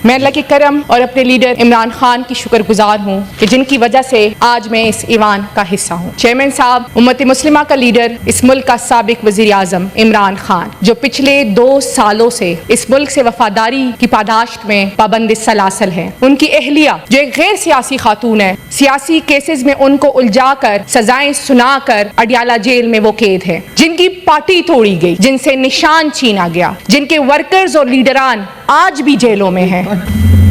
میں اللہ کے کرم اور اپنے لیڈر عمران خان کی شکر گزار ہوں کہ جن کی وجہ سے آج میں اس ایوان کا حصہ ہوں۔ چیئرمین صاحب، امت مسلمہ کا لیڈر، اس ملک کا سابق وزیر اعظم عمران خان، جو پچھلے 2 سالوں سے اس ملک سے وفاداری کی پاداشت میں پابند سلاسل ہے، ان کی اہلیہ جو ایک غیر سیاسی خاتون ہے، سیاسی کیسز میں ان کو الجھا کر سزائیں سنا کر اڈیالہ جیل میں وہ قید ہے، جن کی پارٹی توڑی گئی، جن سے نشان چھینا گیا، جن کے ورکرز اور لیڈران آج بھی جیلوں میں ہیں،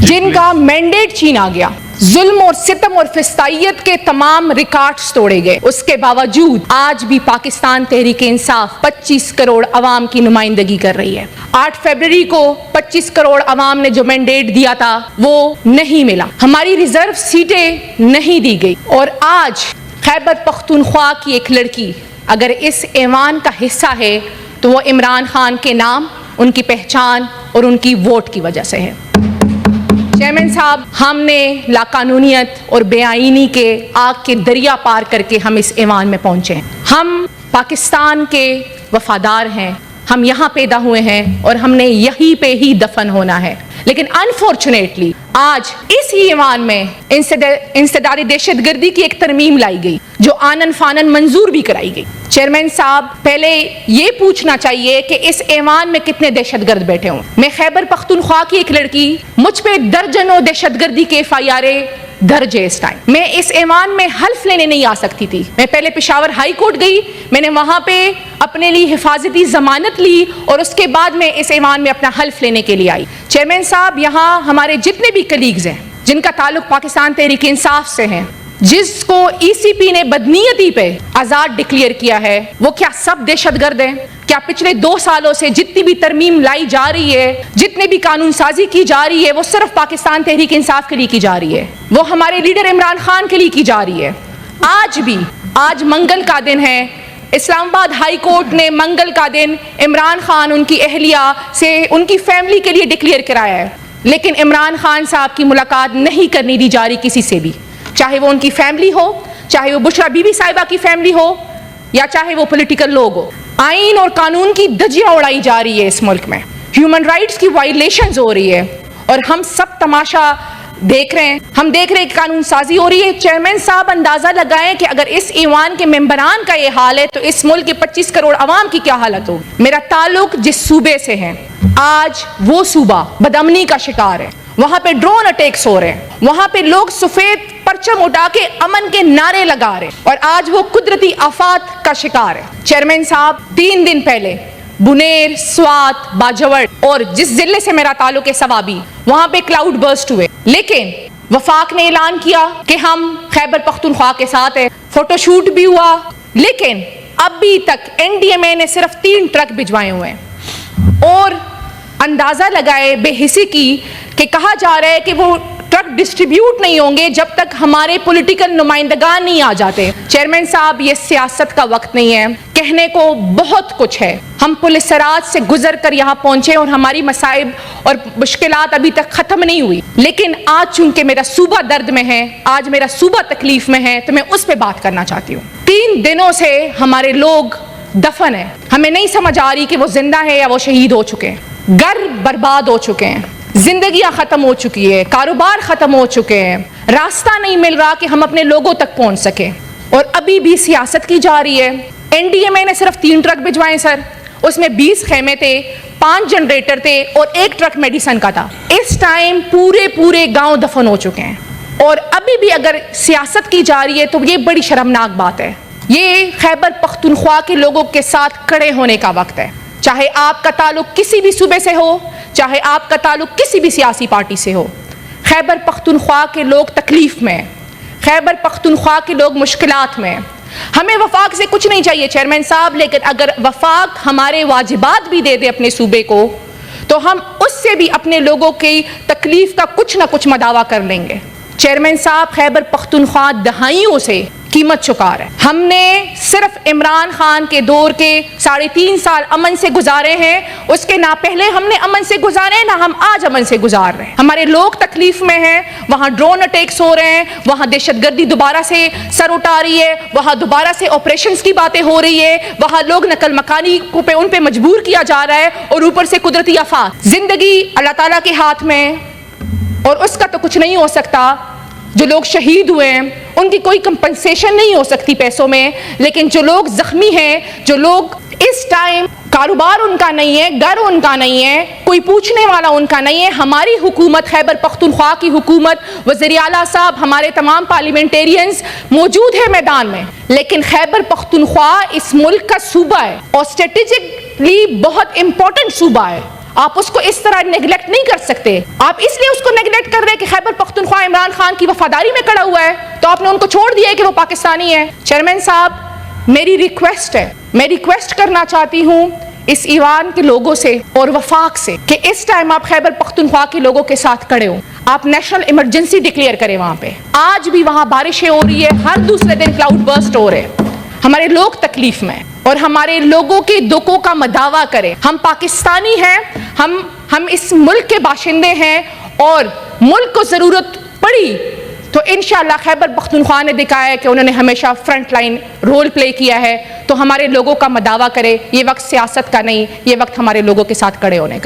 جن کا مینڈیٹ چھینا گیا، ظلم اور ستم اور فسطائیت کے تمام ریکارڈز توڑے گئے، اس کے باوجود آج بھی پاکستان تحریک انصاف 25 کروڑ عوام کی نمائندگی کر رہی ہے۔ 8 فروری کو 25 کروڑ عوام نے جو مینڈیٹ دیا تھا وہ نہیں ملا، ہماری ریزرو سیٹیں نہیں دی گئی، اور آج خیبر پختونخوا کی ایک لڑکی اگر اس ایوان کا حصہ ہے تو وہ عمران خان کے نام، ان کی پہچان اور ان کی ووٹ کی وجہ سے ہے۔ چیئرمین صاحب، ہم نے لاقانونیت اور بے آئینی کے آگ کے دریا پار کر کے ہم اس ایوان میں پہنچے ہیں۔ ہم پاکستان کے وفادار ہیں، ہم یہاں پیدا ہوئے ہیں اور ہم نے یہیں پہ ہی دفن ہونا ہے، لیکن انفارچونیٹلی آج اس ایوان میں انسداد دہشت گردی کی ایک ترمیم لائی گئی جو آنن فانن منظور بھی کرائی گئی۔ چیئرمین صاحب، پہلے یہ پوچھنا چاہیے کہ اس ایوان میں کتنے دہشت گرد بیٹھے ہوں۔ میں خیبر پختونخوا کی ایک لڑکی، مجھ پہ درجنوں دہشت گردی کے FIR درج ہے اس ٹائم۔ میں اس ایوان میں حلف لینے نہیں آ سکتی تھی، میں پہلے پشاور ہائی کورٹ گئی، میں نے وہاں پہ اپنے لیے حفاظتی ضمانت لی اور اس کے بعد میں اس ایوان میں اپنا حلف لینے کے لیے آئی۔ چیئرمین صاحب، یہاں ہمارے جتنے بھی کلیگز ہیں جن کا تعلق پاکستان تحریک انصاف سے ہیں، جس کو ECP نے بدنیتی پہ آزاد ڈکلیئر کیا ہے، وہ کیا سب دہشت گرد ہیں؟ کیا پچھلے 2 سالوں سے جتنی بھی ترمیم لائی جا رہی ہے، جتنے بھی قانون سازی کی جا رہی ہے، وہ صرف پاکستان تحریک انصاف کے لیے کی جا رہی ہے، وہ ہمارے لیڈر عمران خان کے لیے کی جا رہی ہے؟ آج منگل کا دن ہے، اسلام آباد ہائی کورٹ نے منگل کا دن عمران خان، ان کی اہلیہ سے ان کی فیملی کے لیے ڈکلیئر کرایا ہے، لیکن عمران خان صاحب کی ملاقات نہیں کرنی دی جا رہی کسی سے بھی، چاہے وہ ان کی فیملی ہو، چاہے وہ بشرا بی بی صاحبہ کی فیملی ہو، یا چاہے وہ پولیٹیکل لوگ ہو۔ آئین اور قانون کی دھجیاں اڑائی جا رہی ہے اس ملک میں، ہیومن رائٹس کی وائلیشنز ہو رہی ہے، اور ہم سب تماشا دیکھ رہے ہیں، ہم دیکھ رہے ہیں کہ قانون سازی ہو رہی ہے۔ چیئرمین صاحب، اندازہ لگائیں کہ اگر اس ایوان کے ممبران کا یہ حال ہے تو اس ملک کے 25 کروڑ عوام کی کیا حالت ہوگی۔ میرا تعلق جس صوبے سے ہے، آج وہ صوبہ بدامنی کا شکار ہے، وہاں پہ ڈرون اٹیکس ہو رہے ہیں، وہاں پہ لوگ سفید پرچم اٹھا کے امن کے نعرے لگا رہے ہیں، اور آج وہ قدرتی آفات کا شکار ہے۔ چیئرمین صاحب، 3 دن پہلے بنیر، سوات، باجوڑ اور جس ضلع سے میرا تعلق ہے سوابی، وہاں پہ کلاؤڈ برسٹ ہوئے، لیکن وفاق نے اعلان کیا کہ ہم خیبر پختونخوا کے ساتھ ہیں، فوٹو شوٹ بھی ہوا، لیکن ابھی تک NDMA نے صرف 3 ٹرک بھجوائے ہوئے ہیں، اور اندازہ لگائے بے حسی کی کہ کہا جا رہا ہے کہ وہ ٹرک ڈسٹریبیوٹ نہیں ہوں گے جب تک ہمارے پولیٹیکل نمائندگان نہیں آ جاتے۔ چیئرمین صاحب، یہ سیاست کا وقت نہیں ہے، کہنے کو بہت کچھ ہے، ہم پولیس سرات سے گزر کر یہاں پہنچے اور ہماری مصائب اور مشکلات ابھی تک ختم نہیں ہوئی، لیکن آج چونکہ میرا صوبہ درد میں ہے، آج میرا صوبہ تکلیف میں ہے، تو میں اس پہ بات کرنا چاہتی ہوں۔ 3 دنوں سے ہمارے لوگ دفن ہیں، ہمیں نہیں سمجھ آ رہی کہ وہ زندہ ہے یا وہ شہید ہو چکے ہیں، گھر برباد ہو چکے ہیں، زندگیاں ختم ہو چکی ہے، کاروبار ختم ہو چکے ہیں، راستہ نہیں مل رہا کہ ہم اپنے لوگوں تک پہنچ سکیں، اور ابھی بھی سیاست کی جا رہی ہے۔ NDMA نے صرف 3 ٹرک بھجوائے سر، اس میں 20 خیمے تھے، 5 جنریٹر تھے اور 1 ٹرک میڈیسن کا تھا۔ اس ٹائم پورے گاؤں دفن ہو چکے ہیں، اور ابھی بھی اگر سیاست کی جا رہی ہے تو یہ بڑی شرمناک بات ہے۔ یہ خیبر پختونخوا کے لوگوں کے ساتھ کھڑے ہونے کا وقت ہے، چاہے آپ کا تعلق کسی بھی صوبے سے ہو، چاہے آپ کا تعلق کسی بھی سیاسی پارٹی سے ہو۔ خیبر پختونخوا کے لوگ تکلیف میں، خیبر پختونخوا کے لوگ مشکلات میں۔ ہمیں وفاق سے کچھ نہیں چاہیے چیئرمین صاحب، لیکن اگر وفاق ہمارے واجبات بھی دے دے اپنے صوبے کو تو ہم اس سے بھی اپنے لوگوں کی تکلیف کا کچھ نہ کچھ مداوع کر لیں گے۔ چیئرمین صاحب، خیبر پختونخوا دہائیوں سے قیمت چکا رہا ہے۔ ہم نے صرف عمران خان کے دور کے 3.5 سال امن سے گزارے ہیں، اس کے نہ پہلے ہم نے امن سے گزارے ہیں، نہ ہم آج امن سے گزار رہے ہیں۔ ہمارے لوگ تکلیف میں ہیں، وہاں ڈرون اٹیکس ہو رہے ہیں، وہاں دہشت گردی دوبارہ سے سر اٹھا رہی ہے، وہاں دوبارہ سے آپریشنز کی باتیں ہو رہی ہے، وہاں لوگ نقل مکانی پہ ان پہ مجبور کیا جا رہا ہے، اور اوپر سے قدرتی آفات۔ زندگی اللہ تعالیٰ کے ہاتھ میں، اور اس کا تو کچھ نہیں ہو سکتا. جو لوگ شہید ہوئے ہیں ان کی کوئی کمپنسیشن نہیں ہو سکتی پیسوں میں, لیکن جو لوگ زخمی ہیں, جو لوگ اس ٹائم کاروبار ان کا نہیں ہے, گھر ان کا نہیں ہے, کوئی پوچھنے والا ان کا نہیں ہے. ہماری حکومت, خیبر پختونخوا کی حکومت, وزیر اعلیٰ صاحب, ہمارے تمام پارلیمنٹیرینز موجود ہیں میدان میں, لیکن خیبر پختونخوا اس ملک کا صوبہ ہے اور اسٹریٹجکلی بہت امپورٹنٹ صوبہ ہے. آپ اس کو اس طرح نیگلیکٹ نہیں کر سکتے. آپ اس لیے اس کو نیگلیکٹ کر رہے ہیں کہ خیبر پختونخوا عمران خان کی وفاداری میں کھڑا ہوا ہے, تو آپ نے ان کو چھوڑ دیا ہے کہ وہ پاکستانی ہے. چیئرمین صاحب, میری ریکویسٹ ہے, میں ریکویسٹ کرنا چاہتی ہوں اس ایوان کے لوگوں سے اور وفاق سے کہ اس ٹائم آپ خیبر پختونخوا کے لوگوں کے ساتھ کھڑے ہو. آپ نیشنل ایمرجنسی ڈکلیئر کریں وہاں پہ. آج بھی وہاں بارشیں ہو رہی ہے, ہر دوسرے دن کلاؤڈ برسٹ ہو رہے ہیں. ہمارے لوگ تکلیف میں اور ہمارے لوگوں کے دکھوں کا مداوع کریں. ہم پاکستانی ہیں, ہم اس ملک کے باشندے ہیں, اور ملک کو ضرورت پڑی تو انشاءاللہ خیبر پختونخوا نے دکھایا ہے کہ انہوں نے ہمیشہ فرنٹ لائن رول پلے کیا ہے. تو ہمارے لوگوں کا مداوع کرے. یہ وقت سیاست کا نہیں, یہ وقت ہمارے لوگوں کے ساتھ کھڑے ہونے کا.